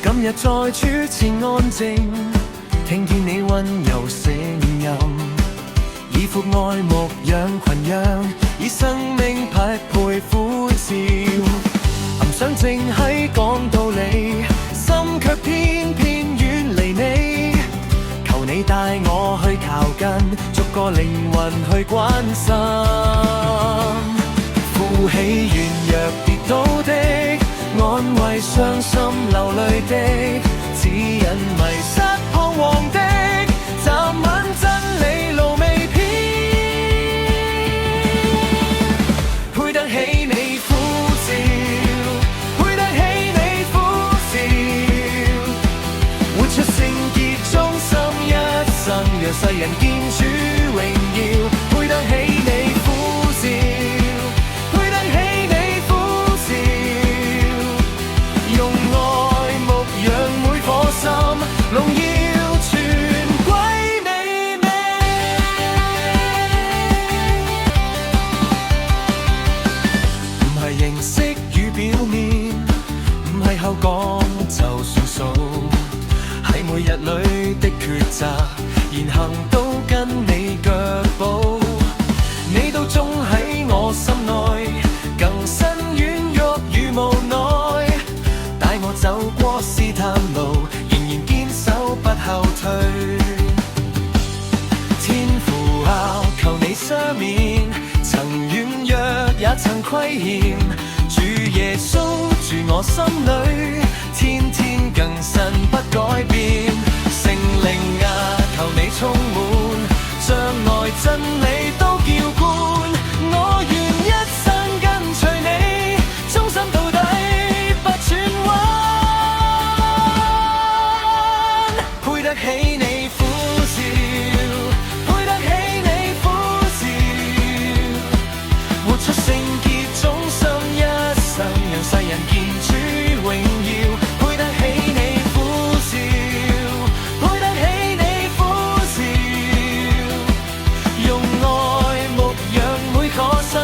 今日在主前安靜，聽見你溫柔聲音，以父愛牧養群羊，以生命匹配呼召。含想正喺講道理，心卻偏偏遠離你。求你帶我去靠近，逐個靈魂去關心。扶起軟弱跌倒的，安慰傷心流淚的，指引迷失彷徨的，站穩真理路未偏。配得起你呼召，配得起你呼召，活出聖潔忠心一生，讓世人見主榮耀。配得起你呼召，配得起你呼召，用愛牧養每顆心，榮耀全歸你名。唔係形式與表面，唔係口講就算數，喺每日裏的抉擇，言行都跟你腳步。你到終喺我心內，更新軟弱與無奈，帶我走過試探路，仍然堅守不後退。天父啊，求你赦免，曾軟弱也曾虧欠，主耶穌住我心裏，天天更新不改變。聖靈啊，求你充滿，將愛真理都澆灌，我願一生跟隨你，忠心到底不轉彎。配得起你呼召，配得起你呼召，活出聖潔忠心一生，讓世人見主榮耀。配得起你呼召，配得起你呼召，用愛牧養每顆心。